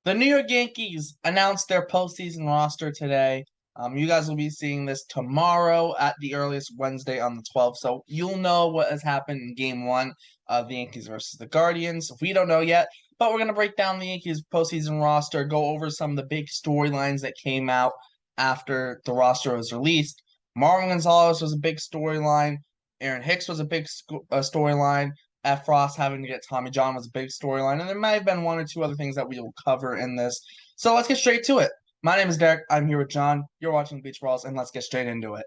The New York Yankees announced their postseason roster today. You guys will be seeing this tomorrow at the earliest, Wednesday on the 12th. So you'll know what has happened in game one of the Yankees versus the Guardians. We don't know yet, but we're going to break down the Yankees postseason roster, go over some of the big storylines that came out after the roster was released. Marwin Gonzalez was a big storyline. Aaron Hicks was a big storyline. Effross having to get Tommy John was a big storyline, and there might have been one or two other things that we will cover in this. So let's get straight to it. My name is Derek. I'm here with John. You're watching Bleacher Brawls, and let's get straight into it.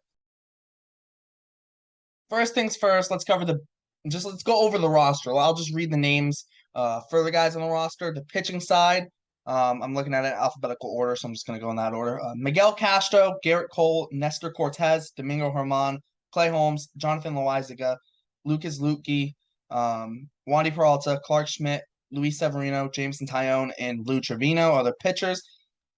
First things first, let's go over the roster. I'll just read the names for the guys on the roster. The pitching side, I'm looking at it in alphabetical order, so I'm just going to go in that order. Miguel Castro, Garrett Cole, Nestor Cortez, Domingo Germán, Clay Holmes, Jonathan Loaizaga, Lucas Luetge, Wandy Peralta, Clark Schmidt, Luis Severino, Jameson Tyone, and Lou Trevino are the pitchers.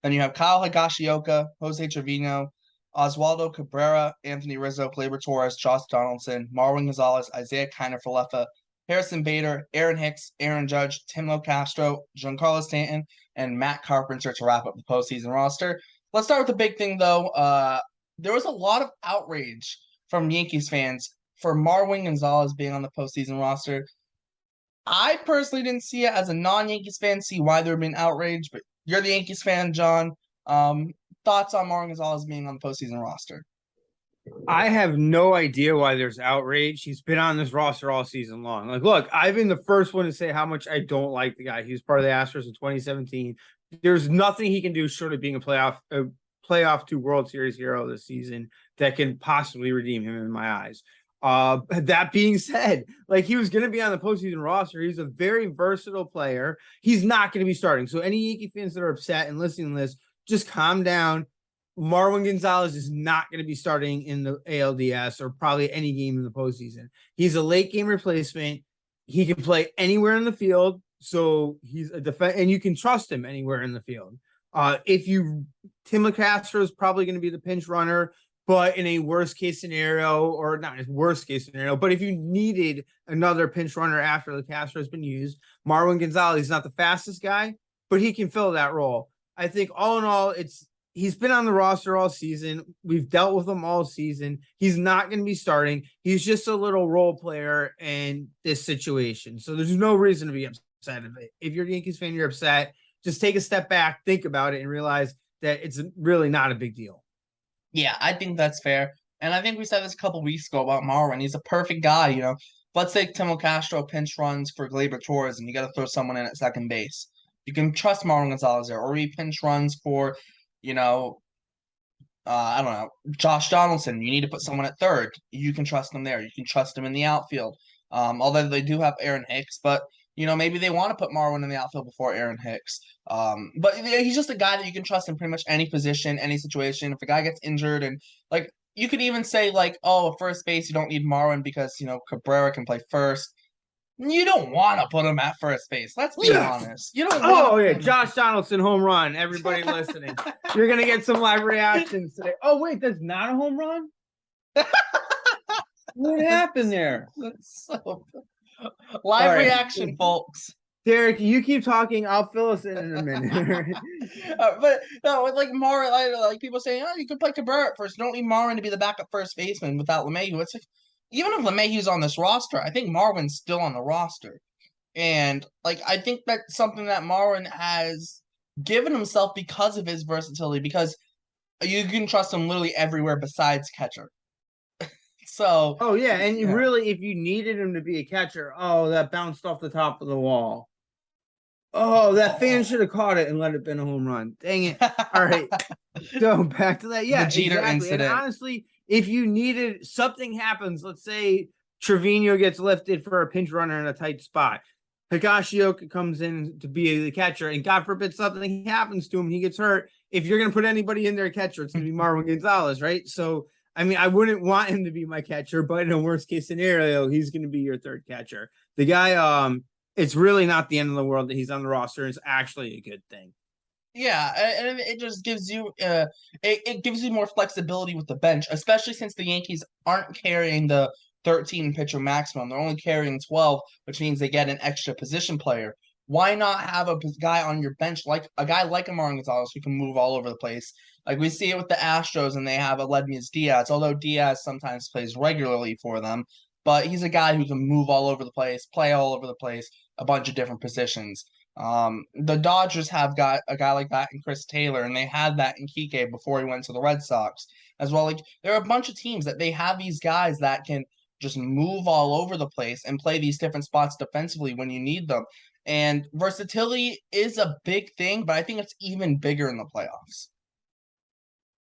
Then you have Kyle Higashioka, Jose Trevino, Oswaldo Cabrera, Anthony Rizzo, Gleyber Torres, Josh Donaldson, Marwin Gonzalez, Isaiah Kiner-Falefa, Harrison Bader, Aaron Hicks, Aaron Judge, Timlo Castro, Giancarlo Stanton, and Matt Carpenter to wrap up the postseason roster. Let's start with the big thing, though. There was a lot of outrage from Yankees fans for Marwin Gonzalez being on the postseason roster. I personally didn't see it as a non-Yankees fan, see why there would be an outrage, but you're the Yankees fan, John. Thoughts on Marwin Gonzalez being on the postseason roster? I have no idea why there's outrage. He's been on this roster all season long. Like, look, I've been the first one to say how much I don't like the guy. He was part of the Astros in 2017. There's nothing he can do short of being a playoff to World Series hero this season that can possibly redeem him in my eyes. That being said, like, he was going to be on the postseason roster. He's a very versatile player. He's not going to be starting. So any Yankee fans that are upset and listening to this, just calm down. Marwin Gonzalez is not going to be starting in the ALDS or probably any game in the postseason. He's a late game replacement. He can play anywhere in the field. So he's a defense, and you can trust him anywhere in the field. Tim Castro is probably going to be the pinch runner, but in a worst case scenario, or not a worst case scenario, but if you needed another pinch runner after the Castro has been used, Marwin Gonzalez is not the fastest guy, but he can fill that role. I think all in all, he's been on the roster all season. We've dealt with him all season. He's not going to be starting. He's just a little role player in this situation. So there's no reason to be upset of it. If you're a Yankees fan, you're upset. Just take a step back, think about it, and realize that it's really not a big deal. Yeah, I think that's fair. And I think we said this a couple weeks ago about Marwin. He's a perfect guy, Let's say Timlo Castro pinch runs for Gleyber Torres and you got to throw someone in at second base. You can trust Marwin Gonzalez there. Or he pinch runs for, I don't know, Josh Donaldson. You need to put someone at third. You can trust him there. You can trust him in the outfield. Although they do have Aaron Hicks, but maybe they want to put Marwin in the outfield before Aaron Hicks. But he's just a guy that you can trust in pretty much any position, any situation. If a guy gets injured, and like you could even say like, oh, at first base you don't need Marwin because Cabrera can play first. You don't want to put him at first base. Let's be honest. You don't. Oh yeah, Josh Donaldson home run. Everybody listening, you're gonna get some live reactions today. Oh wait, that's not a home run. What happened there? Live reaction, folks. Derek, you keep talking. I'll fill us in a minute. But no, like Marwin, like people saying, oh, you could play Cabrera at first. You don't need Marwin to be the backup first baseman without LeMahieu. It's like, even if LeMahieu's on this roster, I think Marwin's still on the roster. And like I think that's something that Marwin has given himself because of his versatility, because you can trust him literally everywhere besides catcher. So oh yeah, and really if you needed him to be a catcher, that bounced off the top of the wall. Oh, that fan should have caught it and let it been a home run. Dang it. All right. So back to that. Yeah, the Jeter exactly. incident. And honestly, if you needed something happens, let's say Trevino gets lifted for a pinch runner in a tight spot. Higashioka comes in to be the catcher, and God forbid something happens to him, he gets hurt. If you're going to put anybody in there catcher, it's going to be Marwin Gonzalez, right? So, I mean, I wouldn't want him to be my catcher, but in a worst case scenario, he's going to be your third catcher. The guy, it's really not the end of the world that he's on the roster. It's actually a good thing. Yeah, and it just gives you it gives you more flexibility with the bench, especially since the Yankees aren't carrying the 13 pitcher maximum. They're only carrying 12, which means they get an extra position player. why not have a guy on your bench like a guy like a Marwin Gonzalez who can move all over the place? Like we see it with the Astros, and they have Aledmys Diaz. Although Diaz sometimes plays regularly for them, but he's a guy who can move all over the place, play all over the place, a bunch of different positions. The Dodgers have got a guy like that in Chris Taylor, and they had that in Kike before he went to the Red Sox as well. Like there are a bunch of teams that they have these guys that can just move all over the place and play these different spots defensively when you need them. And versatility is a big thing, but I think it's even bigger in the playoffs.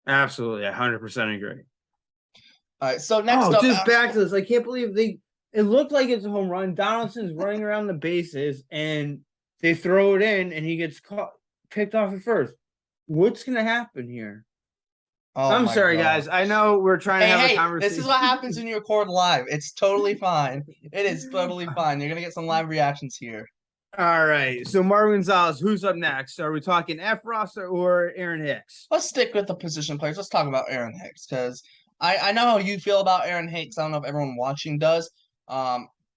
Absolutely, 100% agree. All right, so next up, just back to this. I can't believe it looked like it's a home run. Donaldson's running around the bases, and they throw it in, and he gets picked off at first. What's going to happen here? Oh, I'm sorry, guys. I know we're trying to have a conversation. This is what happens when you record live. It's totally fine. It is totally fine. You're going to get some live reactions here. All right. So Marwin Gonzalez, who's up next? Are we talking Effross or Aaron Hicks? Let's stick with the position players. Let's talk about Aaron Hicks because I know how you feel about Aaron Hicks. I don't know if everyone watching does.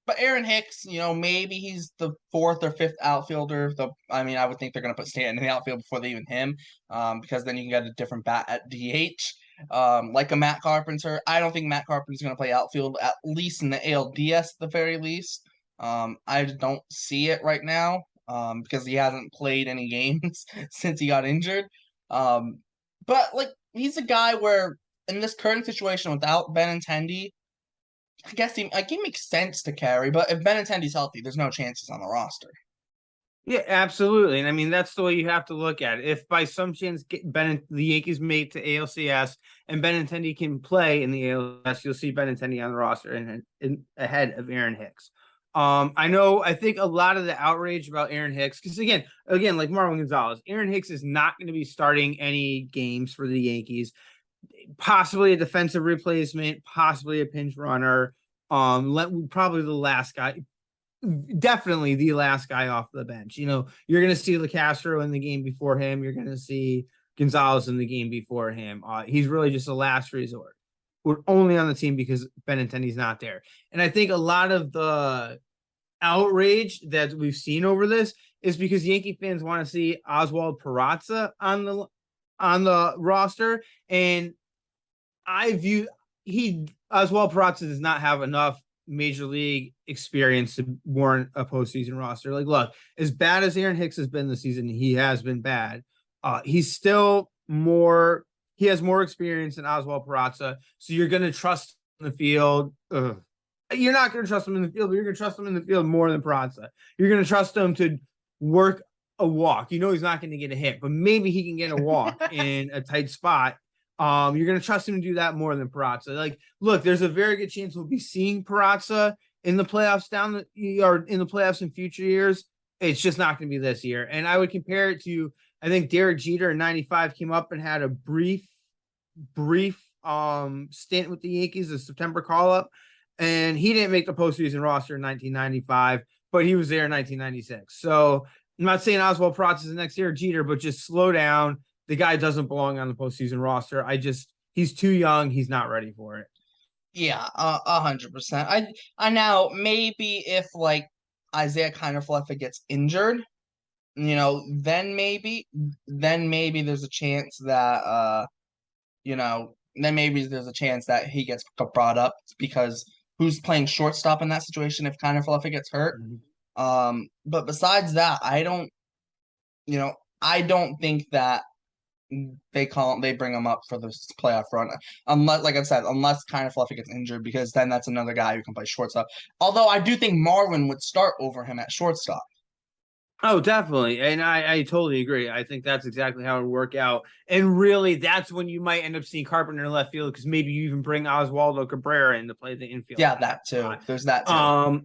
But Aaron Hicks, maybe he's the fourth or fifth outfielder. I would think they're going to put Stanton in the outfield before they even him, because then you can get a different bat at DH, like a Matt Carpenter. I don't think Matt Carpenter's going to play outfield, at least in the ALDS at the very least. I don't see it right now, because he hasn't played any games since he got injured. But he's a guy where in this current situation without Benintendi, I guess he makes sense to carry, but if Benintendi's healthy, there's no chances on the roster. Yeah, absolutely. And that's the way you have to look at it. If by some chance the Yankees make to ALCS and Benintendi can play in the ALCS, you'll see Benintendi on the roster and ahead of Aaron Hicks. I think a lot of the outrage about Aaron Hicks, because again, like Marwin Gonzalez, Aaron Hicks is not going to be starting any games for the Yankees. Possibly a defensive replacement, possibly a pinch runner. Probably the last guy, definitely the last guy off the bench. You're going to see LeCastro in the game before him. You're going to see Gonzalez in the game before him. He's really just a last resort. We're only on the team because Benintendi's not there. And I think a lot of the outrage that we've seen over this is because Yankee fans want to see Oswald Peraza on the roster, and I view Oswald Peraza does not have enough major league experience to warrant a postseason roster. Look, as bad as Aaron Hicks has been this season, he has been bad. He has more experience than Oswald Peraza, so you're going to trust in the field. You're not going to trust him in the field, but you're going to trust him in the field more than Peraza. You're going to trust him to work a walk. He's not going to get a hit, but maybe he can get a walk in a tight spot. You're going to trust him to do that more than Peraza. Look, there's a very good chance we'll be seeing Peraza in the playoffs or in the playoffs in future years. It's just not going to be this year. And I would compare it to, I think Derek Jeter in 95 came up and had a brief stint with the Yankees, a September call-up, and he didn't make the postseason roster in 1995, but he was there in 1996. So I'm not saying Oswald Peraza is the next year Jeter, but just slow down. The guy doesn't belong on the postseason roster. He's too young. He's not ready for it. Yeah, 100%. I now maybe if Isaiah Kiner-Falefa gets injured, then maybe there's a chance that he gets brought up, because who's playing shortstop in that situation if Kiner-Falefa gets hurt? Mm-hmm. But besides that, I don't think that they bring him up for this playoff run, unless, like I said, unless Kiner-Falefa gets injured, because then that's another guy who can play shortstop. Although I do think Marwin would start over him at shortstop. Oh, definitely. And I totally agree. I think that's exactly how it would work out. And really, that's when you might end up seeing Carpenter in left field, because maybe you even bring Oswaldo Cabrera in to play the infield. Yeah, that too. There's that too.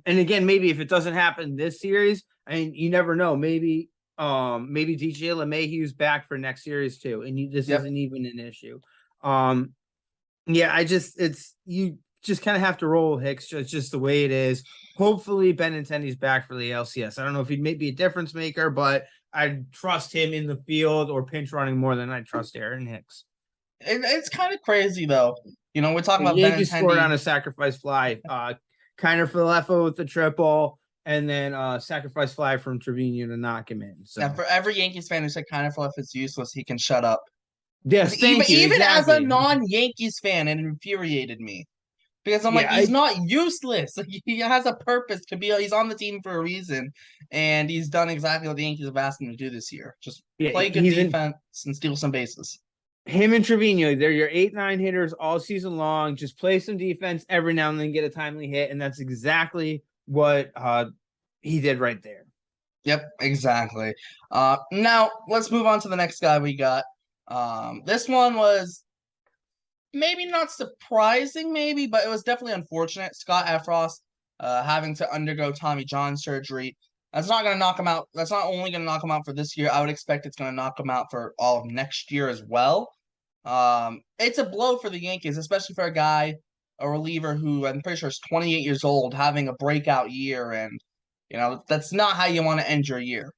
And again, maybe if it doesn't happen this series, you never know. Maybe DJ LeMahieu's back for next series too, and this isn't even an issue. You just kind of have to roll Hicks. It's just the way it is. Hopefully Benintendi's back for the LCS. I don't know if he'd maybe a difference maker, but I trust him in the field or pinch running more than I trust Aaron Hicks. It's kind of crazy though. We're talking about Yankees Benintendi scored on a sacrifice fly. Kiner-Falefa with the triple. and then sacrifice fly from Trevino to knock him in. So And for every Yankees fan who said kind of fluff is useless, he can shut up. yes, Because even thank you. even as a Exactly. non-Yankees fan, it infuriated me. Because I'm like, Yeah, he's not useless. Like, he has a purpose to be. He's on the team for a reason, and he's done exactly what the Yankees have asked him to do this year. Just yeah, play good he's in defense and steal some bases. him and Trevino. They're your 8-9 hitters all season long. Just play some defense every now and then, get a timely hit, and that's exactly what he did right there. Yep, exactly. Now let's move on to the next guy we got. This one was maybe not surprising, maybe, but it was definitely unfortunate. Scott Effross, having to undergo Tommy John surgery. That's not going to knock him out. That's not only going to knock him out for this year. I would expect it's going to knock him out for all of next year as well. It's a blow for the Yankees, especially for a reliever who I'm pretty sure is 28 years old, having a breakout year, and that's not how you want to end your year.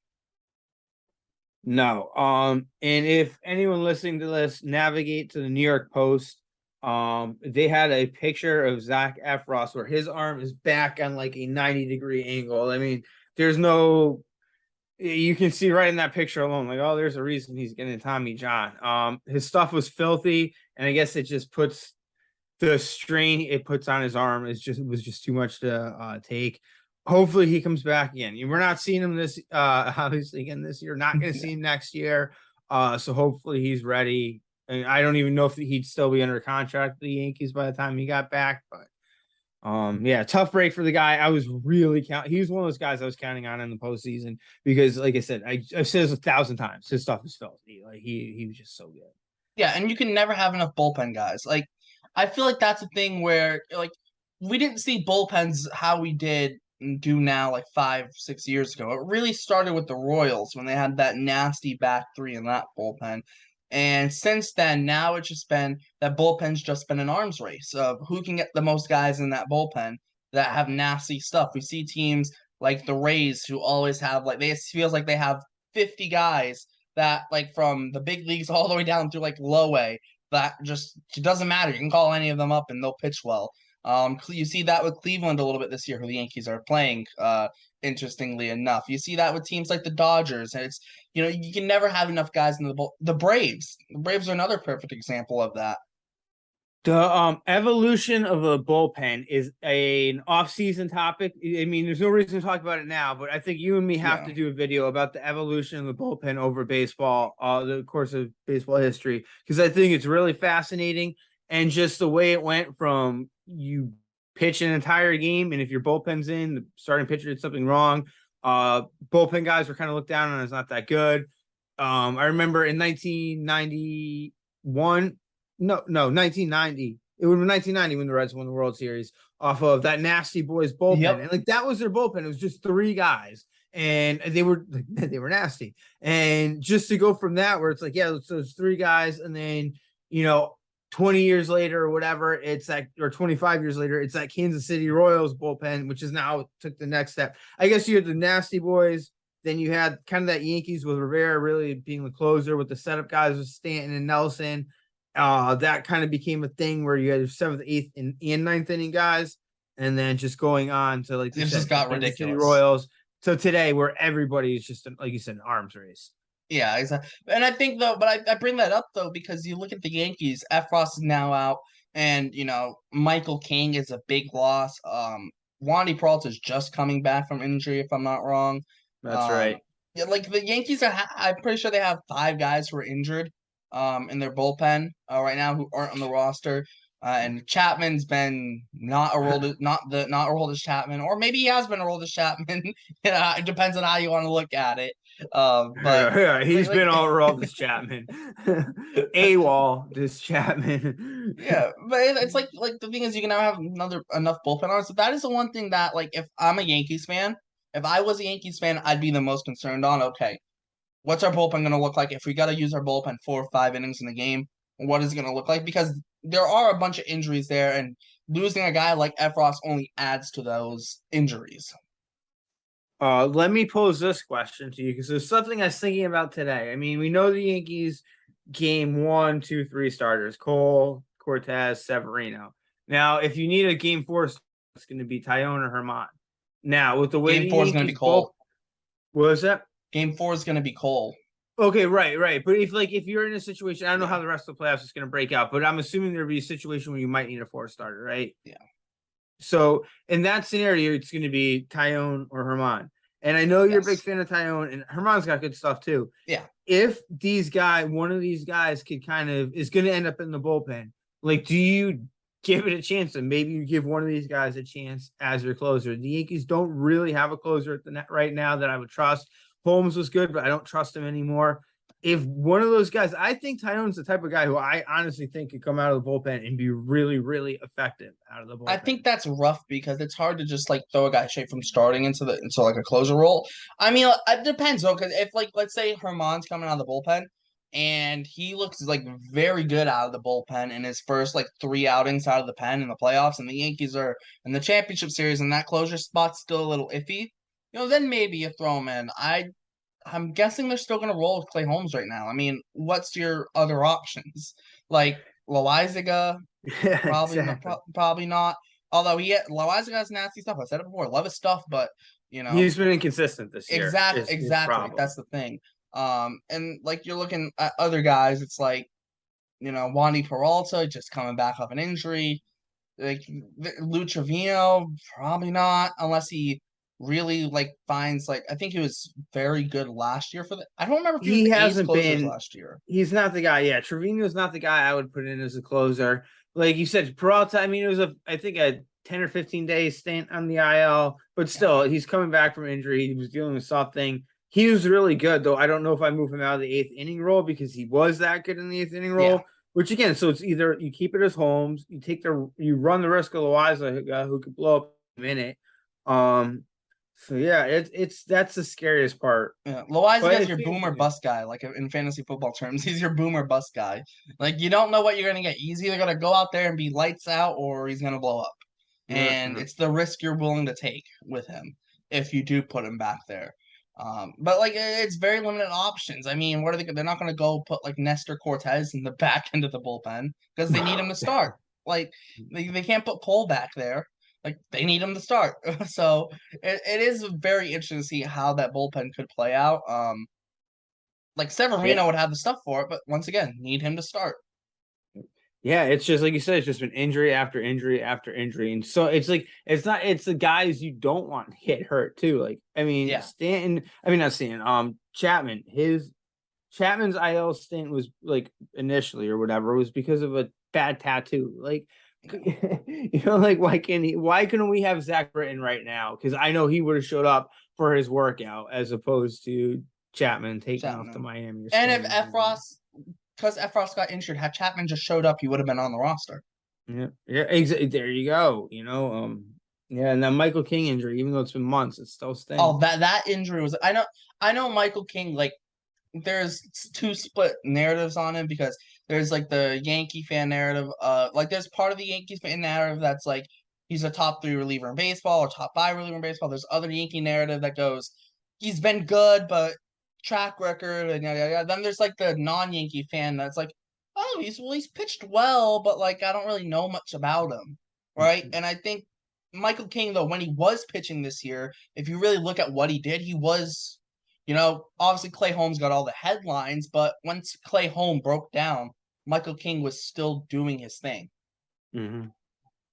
No. And if anyone listening to this navigate to the New York Post, they had a picture of Zach Effross where his arm is back on like a 90-degree angle. I mean, there's no you can see right in that picture alone, like, oh, there's a reason he's getting Tommy John. His stuff was filthy, and I guess it just puts the strain it puts on his arm was just too much to take. Hopefully he comes back again. We're not seeing him this obviously again this year. Not going to see him next year. So hopefully he's ready. And I don't even know if he'd still be under contract with the Yankees by the time he got back. But yeah, tough break for the guy. I was really he was one of those guys I was counting on in the postseason because, like I said, I've said this 1,000 times. His stuff is filthy. Like he was just so good. Yeah, and you can never have enough bullpen guys. Like, I feel like that's a thing where like we didn't see bullpens how we do now like 5-6 years ago. It really started with the Royals when they had that nasty back three in that bullpen. And since then, now it's just been that bullpen's just been an arms race of who can get the most guys in that bullpen that have nasty stuff. We see teams like the Rays who always have it feels like they have 50 guys that like from the big leagues all the way down through like low A that just it doesn't matter. You can call any of them up and they'll pitch well. You see that with Cleveland a little bit this year, who the Yankees are playing. Interestingly enough, you see that with teams like the Dodgers, and it's you can never have enough guys in the Braves. The Braves are another perfect example of that. The evolution of a bullpen is an off-season topic. I mean, there's no reason to talk about it now, but I think you and me have to do a video about the evolution of the bullpen over baseball, the course of baseball history, because I think it's really fascinating. And just the way it went from you pitch an entire game, and if your bullpen's in, the starting pitcher did something wrong, bullpen guys were kind of looked down on as not that good. I remember in 1991. No, 1990. It would have been 1990 when the Reds won the World Series off of that Nasty Boys bullpen. Yep. And like that was their bullpen. It was just 3 guys. And they were nasty. And just to go from that, where it's like, yeah, so it's 3 guys, and then 20 years later or whatever, it's like, or 25 years later, it's that Kansas City Royals bullpen, which is now took the next step. I guess you had the Nasty Boys. Then you had kind of that Yankees with Rivera really being the closer with the setup guys with Stanton and Nelson. That kind of became a thing where you had your 7th, 8th, and 9th inning guys, and then just going on to like it just got ridiculous. City Royals. So today, where everybody is just like you said, an arms race. Yeah, exactly. And I think though, but I bring that up though because you look at the Yankees. Effross is now out, and Michael King is a big loss. Wandy Peralta is just coming back from injury, if I'm not wrong. That's right. Yeah, like the Yankees I'm pretty sure they have 5 guys who are injured. In their bullpen right now who aren't on the roster. And Chapman's been not Aroldis Chapman, or maybe he has been Aroldis Chapman. It depends on how you want to look at it. But yeah, he's been all Aroldis Chapman. this Chapman. Yeah, but it's like the thing is you can now have enough bullpen arms. So that is the one thing that like if I'm a Yankees fan, if I was a Yankees fan, I'd be the most concerned on. Okay, what's our bullpen going to look like if we got to use our bullpen 4 or 5 innings in the game? What is it going to look like? Because there are a bunch of injuries there, and losing a guy like Effross only adds to those injuries. Let me pose this question to you because there's something I was thinking about today. I mean, we know the Yankees game 1, 2, 3 starters: Cole, Cortez, Severino. Now, if you need a game 4, it's going to be Tyone or Herman. Now, with the way Game the 4 is going to be Yankees both, Cole. what was that? Game 4 is going to be Cole. Okay, right. But if you're in a situation, I don't know Yeah. how the rest of the playoffs is going to break out, but I'm assuming there'll be a situation where you might need a 4-starter, right? Yeah. So in that scenario, it's going to be Tyone or Herman. And I know you're a big fan of Tyone, and Herman's got good stuff too. Yeah. If one of these guys is going to end up in the bullpen, like, do you give it a chance? And maybe you give one of these guys a chance as your closer. The Yankees don't really have a closer at the net right now that I would trust. Holmes was good, but I don't trust him anymore. If one of those guys, I think Tyone's the type of guy who I honestly think could come out of the bullpen and be really, really effective out of the bullpen. I think that's rough because it's hard to just like throw a guy straight from starting into like a closer role. I mean, it depends though, because if like let's say Herman's coming out of the bullpen and he looks like very good out of the bullpen in his first like 3 outings out of the pen in the playoffs, and the Yankees are in the championship series, and that closer spot's still a little iffy, then maybe you throw him in. I'm guessing they're still going to roll with Clay Holmes right now. I mean, what's your other options? Like Loizaga, Yeah, exactly. probably not. Although Loizaga has nasty stuff. I said it before. Love his stuff, but he's been inconsistent this year. Exactly. That's the thing. And like you're looking at other guys, it's like Wandy Peralta just coming back off an injury. Like Lou Trevino, probably not unless he really like finds like I think he was very good last year for the. I don't remember if he was He the A's hasn't closers been. last year. He's not the guy. Yeah, Trevino's not the guy I would put in as a closer. Like you said, Peralta. I mean, it was I think a 10 or 15 day stint on the IL, but still, he's coming back from injury. He was dealing with something. He was really good, though. I don't know if I move him out of the 8th inning role because he was that good in the 8th inning role. Yeah. Which again, so it's either you keep it as Holmes, you run the risk of Loiza who could blow up in a minute. So yeah, that's the scariest part. Yeah, Loizaga is your boomer bust guy, like in fantasy football terms. He's your boomer bust guy. Like you don't know what you're gonna get. He's either gonna go out there and be lights out, or he's gonna blow up. And it's the risk you're willing to take with him if you do put him back there. But like it's very limited options. I mean, what are they? They're not gonna go put like Nestor Cortez in the back end of the bullpen because they need him to start. Like they can't put Cole back there. Like they need him to start. So it is very interesting to see how that bullpen could play out. Like Severino would have the stuff for it, but once again, need him to start. Yeah, it's just like you said, it's just been injury after injury after injury. And so it's like it's the guys you don't want to get hurt too. Like, I mean, not Stanton, Chapman's IL stint was like initially or whatever, was because of a bad tattoo. Like like why couldn't we have Zach Britton right now? Because I know he would have showed up for his workout as opposed to Chapman taking off to Miami. And if Effross, because Effross got injured, had Chapman just showed up, he would have been on the roster. Yeah, exactly. There you go. And then Michael King injury, even though it's been months, it's still staying. Oh, that injury was. I know Michael King. Like, there's 2 split narratives on him because there's like the Yankee fan narrative. Like there's part of the Yankees fan narrative that's like he's a top 3 reliever in baseball or top 5 reliever in baseball. There's other Yankee narrative that goes he's been good but track record and yada yada. Then there's like the non-Yankee fan that's like, oh, he's pitched well, but like I don't really know much about him, right? And I think Michael King though, when he was pitching this year, if you really look at what he did, he was. Obviously Clay Holmes got all the headlines, but once Clay Holmes broke down, Michael King was still doing his thing. Mm-hmm.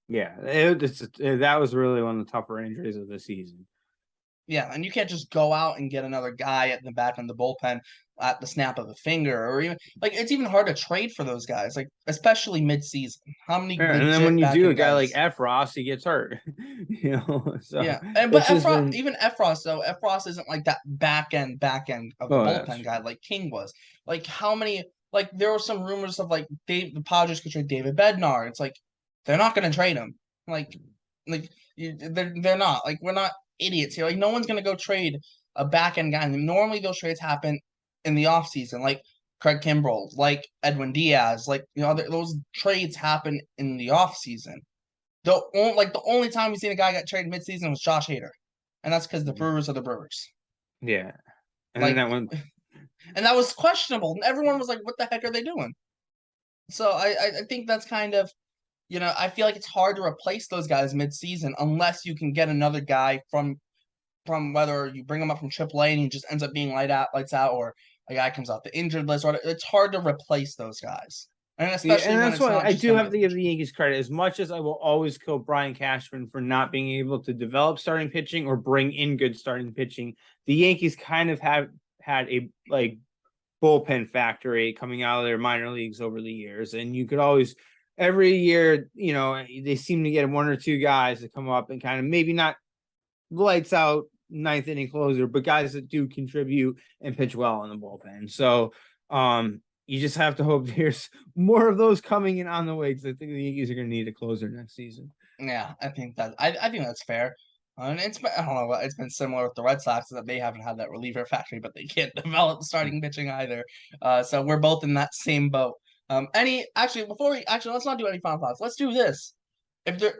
Yeah, that was really one of the tougher injuries of the season. Yeah, and you can't just go out and get another guy at the back in the bullpen at the snap of a finger, or even like it's even hard to trade for those guys, like especially mid-season. How many? And then when you do a guy like Effross, he gets hurt. So yeah, but Effross, even Effross though, Effross isn't like that back end of the bullpen guy like King was. Like how many? Like there were some rumors of like the Padres could trade David Bednar. It's like they're not going to trade him. They're not. Like we're not idiots here. Like no one's gonna go trade a back end guy. And normally those trades happen in the offseason, like Craig Kimbrell, like Edwin Diaz, like those trades happen in the offseason. The only time we've seen a guy get traded midseason was Josh Hader, and that's because the Brewers are the Brewers. Yeah, and that was questionable. And everyone was like, "What the heck are they doing?" So I think that's kind of I feel like it's hard to replace those guys mid-season unless you can get another guy from whether you bring him up from AAA and he just ends up being lights out, or a guy comes off the injured list. Or it's hard to replace those guys, and Yeah, especially and when that's it's why not I just do him have as to a give the pitcher. Yankees credit. As much as I will always kill Brian Cashman for not being able to develop starting pitching or bring in good starting pitching, the Yankees kind of have had a like bullpen factory coming out of their minor leagues over the years. And you could always, every year, they seem to get one or two guys that come up and kind of maybe not lights out ninth inning closer, but guys that do contribute and pitch well in the bullpen. So you just have to hope there's more of those coming in on the way, because I think the Yankees are going to need a closer next season. Yeah, I think that's fair. And I don't know, it's been similar with the Red Sox that they haven't had that reliever factory, but they can't develop starting pitching either. So we're both in that same boat. Let's not do any final thoughts. Let's do this.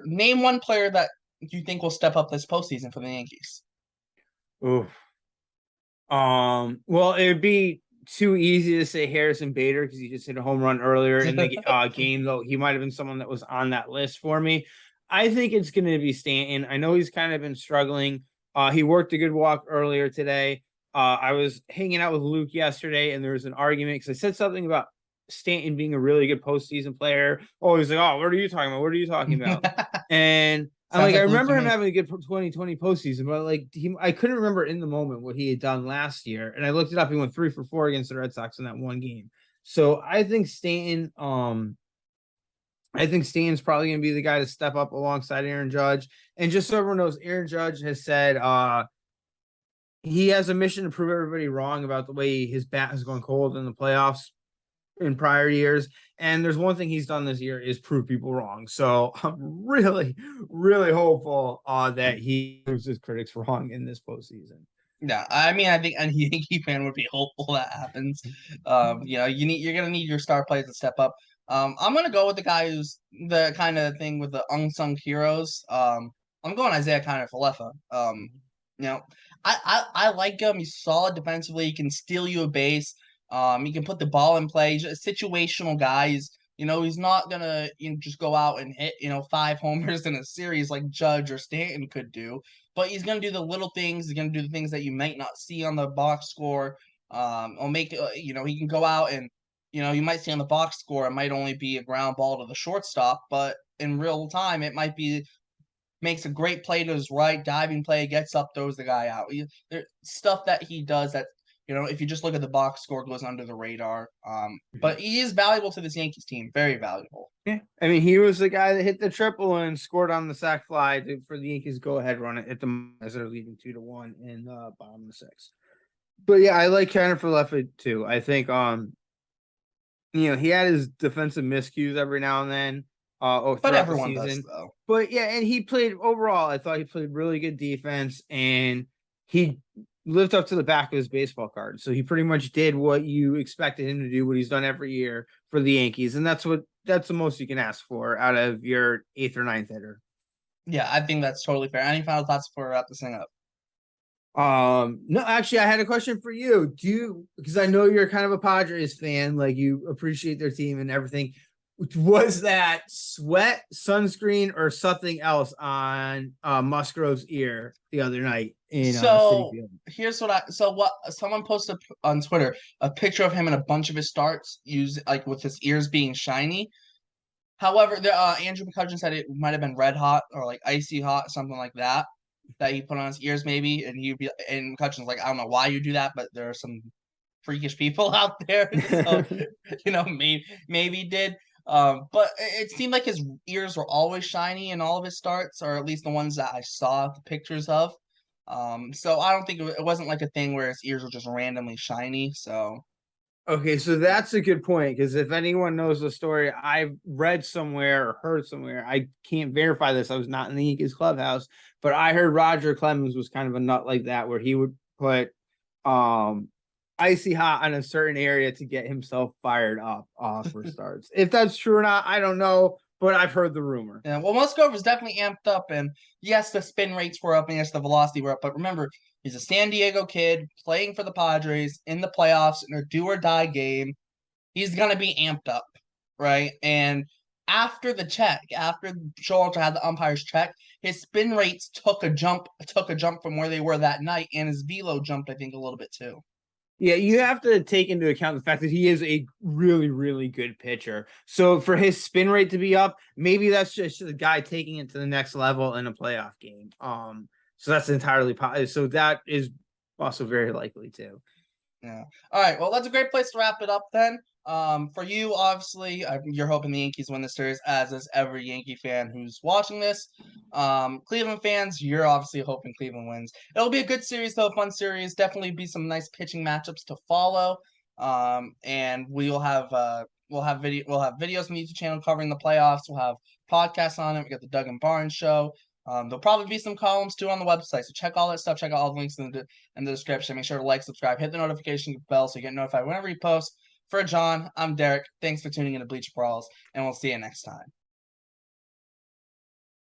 Name one player that you think will step up this postseason for the Yankees. Oof. Well, it would be too easy to say Harrison Bader because he just hit a home run earlier in the game, though he might have been someone that was on that list for me. I think it's going to be Stanton. I know he's kind of been struggling. He worked a good walk earlier today. I was hanging out with Luke yesterday, and there was an argument because I said something about Stanton being a really good postseason player. Oh, he's like, "Oh, what are you talking about? What are you talking about?" And I'm like, I remember him having a good 2020 postseason, but I couldn't remember in the moment what he had done last year. And I looked it up. He went 3 for 4 against the Red Sox in that one game. So I think Stanton's probably going to be the guy to step up alongside Aaron Judge. And just so everyone knows, Aaron Judge has said he has a mission to prove everybody wrong about the way his bat has gone cold in the playoffs in prior years. And there's one thing he's done this year is prove people wrong. So I'm really, really hopeful that he proves his critics wrong in this postseason. Yeah, I mean, I think any Yankee fan would be hopeful that happens. You're gonna need your star players to step up. I'm gonna go with the guy who's the kind of thing with the unsung heroes. I'm going Isaiah Kiner-Falefa. You know, I like him. He's solid defensively. He can steal you a base. He can put the ball in play. He's a situational guy. He's not gonna just go out and hit 5 homers in a series like Judge or Stanton could do. But he's gonna do the little things. He's gonna do the things that you might not see on the box score. Or make he can go out and you might see on the box score it might only be a ground ball to the shortstop, but in real time it might be makes a great play to his right, diving play, gets up, throws the guy out. There's stuff that he does that, if you just look at the box score, goes under the radar. But he is valuable to this Yankees team, very valuable. Yeah, I mean, he was the guy that hit the triple and scored on the sac fly for the Yankees go-ahead run at the as they're leading 2-1 in the bottom of the 6th. But yeah, I like Kiner-Falefa too. I think he had his defensive miscues every now and then. But everyone does, though. But yeah, and he played overall. I thought he played really good defense, and he lived up to the back of his baseball card. So he pretty much did what you expected him to do, what he's done every year for the Yankees, and that's the most you can ask for out of your 8th or 9th hitter. Yeah, I think that's totally fair. Any final thoughts before we wrap this thing up? No, actually, I had a question for you. Because I know you're kind of a Padres fan, like you appreciate their team and everything. Was that sweat, sunscreen, or something else on Musgrove's ear the other night in Citi Field? Here's what someone posted on Twitter, a picture of him in a bunch of his starts, with his ears being shiny. However, Andrew McCutchen said it might have been red hot or like icy hot, something like that he put on his ears maybe, and McCutchen's like, I don't know why you do that, but there are some freakish people out there, so maybe did. But it seemed like his ears were always shiny in all of his starts, or at least the ones that I saw the pictures of. So I don't think it wasn't like a thing where his ears were just randomly shiny. So okay, so that's a good point, because if anyone knows the story, I've read somewhere or heard somewhere, I can't verify this, I was not in the Yankees clubhouse, but I heard Roger Clemens was kind of a nut like that, where he would put icy hot on a certain area to get himself fired up for starts. If that's true or not, I don't know, but I've heard the rumor. Yeah, well, Musgrove was definitely amped up, and yes, the spin rates were up, and yes, the velocity were up, but remember, he's a San Diego kid playing for the Padres in the playoffs in a do-or-die game. He's going to be amped up, right? And after the check, after Showalter had the umpires check, his spin rates took a jump from where they were that night, and his velo jumped, I think, a little bit too. Yeah, you have to take into account the fact that he is a really, really good pitcher. So for his spin rate to be up, maybe that's just the guy taking it to the next level in a playoff game. So that's entirely possible. So that is also very likely too. Yeah. All right. Well, that's a great place to wrap it up then. For you, obviously, you're hoping the Yankees win the series, as is every Yankee fan who's watching this. Cleveland fans, you're obviously hoping Cleveland wins. It'll be a good series, though, a fun series. Definitely be some nice pitching matchups to follow. And we'll have videos on the YouTube channel covering the playoffs. We'll have podcasts on it. We got the Doug and Barnes show. There'll probably be some columns too on the website. So check all that stuff. Check out all the links in the description. Make sure to like, subscribe, hit the notification bell so you get notified whenever you post. For John, I'm Derek. Thanks for tuning in to Bleacher Brawls, and we'll see you next time.